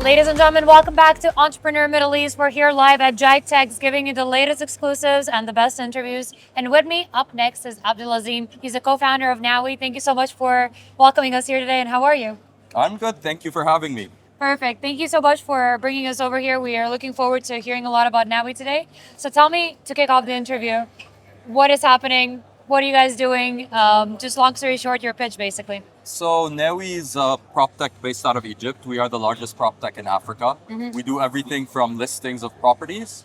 Ladies and gentlemen, welcome back to Entrepreneur Middle East. We're here live at GITEX giving you the latest exclusives and the best interviews. And with me up next is Abdel Azim. He's a co-founder of Nawy. Thank you so much for welcoming us here today. And how are you? I'm good. Thank you for having me. Perfect. Thank you so much for bringing us over here. We are looking forward to hearing a lot about Nawy today. So tell me, to kick off the interview, what is happening? What are you guys doing? Just long story short, your pitch basically. So Nawy is a prop tech based out of Egypt. We are the largest prop tech in Africa. We do everything from listings of properties,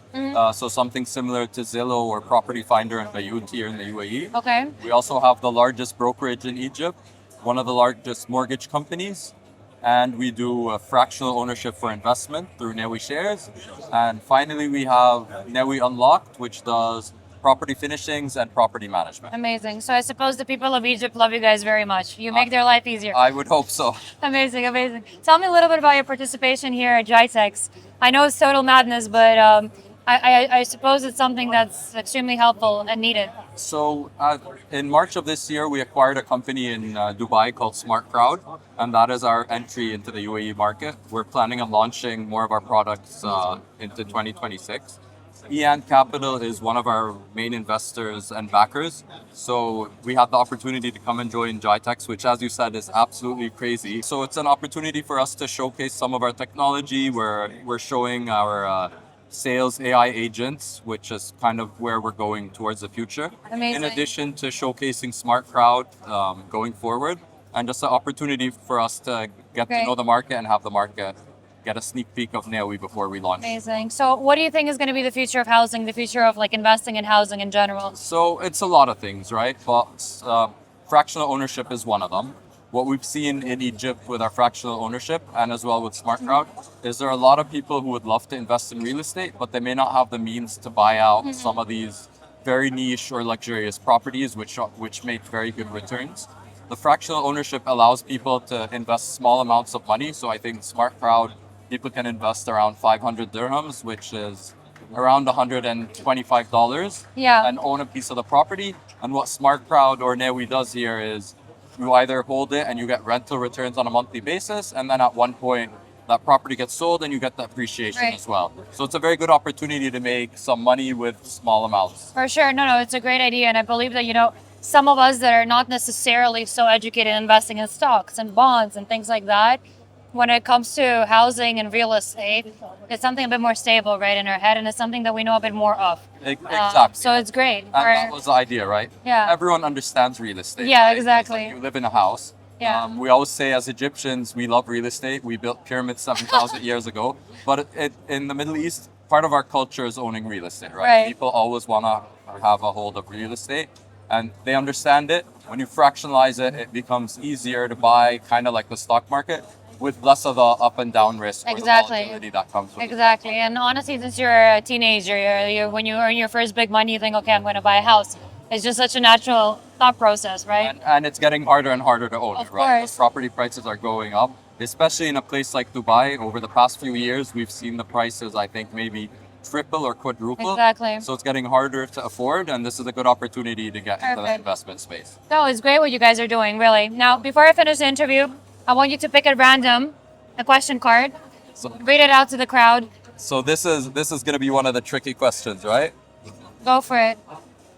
so something similar to Zillow or Property Finder and Bayut here in the UAE. Okay. We also have the largest brokerage in Egypt, one of the largest mortgage companies, and we do fractional ownership for investment through Nawy shares. And finally, we have Nawy Unlocked, which does property finishings and property management. Amazing. So I suppose the people of Egypt love you guys very much. You make their life easier. I would hope so. Amazing, amazing. Tell me a little bit about your participation here at GITEX. I know it's total madness, but I suppose it's something that's extremely helpful and needed. So in March of this year, we acquired a company in Dubai called Smart Crowd, and that is our entry into the UAE market. We're planning on launching more of our products into 2026. EAN Capital is one of our main investors and backers. So we had the opportunity to come and join GITEX, which, as you said, is absolutely crazy. So it's an opportunity for us to showcase some of our technology. We're showing our sales AI agents, which is kind of where we're going towards the future. Amazing. In addition to showcasing Smart Crowd going forward, and just an opportunity for us to get to know the market and have the market get a sneak peek of Nawy before we launch. Amazing. So what do you think is going to be the future of housing, the future of like investing in housing in general? So it's a lot of things, right? But fractional ownership is one of them. What we've seen in Egypt with our fractional ownership and as well with Smart Crowd is there are a lot of people who would love to invest in real estate, but they may not have the means to buy out some of these very niche or luxurious properties which make very good returns. The fractional ownership allows people to invest small amounts of money. So I think Smart Crowd, people can invest around 500 dirhams, which is around $125, and own a piece of the property. And what Smart Crowd or Nawy does here is you either hold it and you get rental returns on a monthly basis, and then at one point that property gets sold and you get the appreciation as well. So it's a very good opportunity to make some money with small amounts. For sure. No, it's a great idea. And I believe that, some of us that are not necessarily so educated in investing in stocks and bonds and things like that, when it comes to housing and real estate, it's something a bit more stable, right, in our head, and it's something that we know a bit more of. Exactly. So it's great. And that was the idea, right? Yeah. Everyone understands real estate. Yeah, right? exactly. Like you live in a house. Yeah. We always say as Egyptians, we love real estate. We built pyramids 7,000 years ago. But in the Middle East, part of our culture is owning real estate, right? People always want to have a hold of real estate. And they understand it. When you fractionalize it, it becomes easier to buy, kind of like the stock market, with less of the up and down risk or the volatility that comes with it. Exactly. And honestly, since you're a teenager, when you earn your first big money, you think, okay, I'm going to buy a house. It's just such a natural thought process, right? And it's getting harder and harder to own it, right? Course. Property prices are going up, especially in a place like Dubai. Over the past few years, we've seen the prices, I think, maybe triple or quadruple. Exactly. So it's getting harder to afford, and this is a good opportunity to get into the investment space. No, it's great what you guys are doing, really. Now, before I finish the interview, I want you to pick at random a question card, read it out to the crowd. So this is going to be one of the tricky questions, right? Go for it.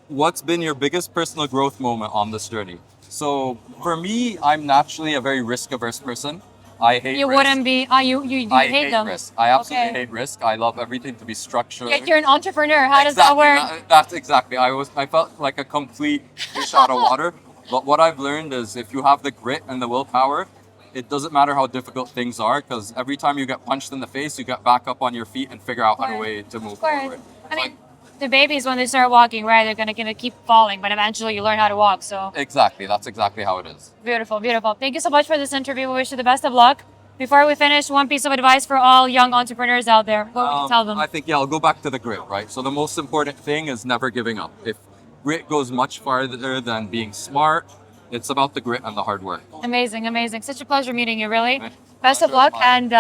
What's been your biggest personal growth moment on this journey? So for me, I'm naturally a very risk-averse person. I hate You risk. wouldn't be, you I hate them. risk. I absolutely hate risk. I love everything to be structured. Yet you're an entrepreneur. How does that work? That's exactly. I felt like a complete fish out of water. But what I've learned is if you have the grit and the willpower, it doesn't matter how difficult things are, because every time you get punched in the face, you get back up on your feet and figure out a way to move forward. I mean, the babies, when they start walking, right, they're gonna keep falling, but eventually you learn how to walk. So exactly, that's exactly how it is. Beautiful, beautiful. Thank you so much for this interview. We wish you the best of luck. Before we finish, one piece of advice for all young entrepreneurs out there. What would you tell them? I think, I'll go back to the grit, right? So the most important thing is never giving up. If grit goes much farther than being smart, it's about the grit and the hard work. Amazing, amazing. Such a pleasure meeting you, really. Best of luck, and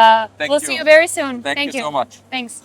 we'll see you very soon. Thank you so much. Thanks.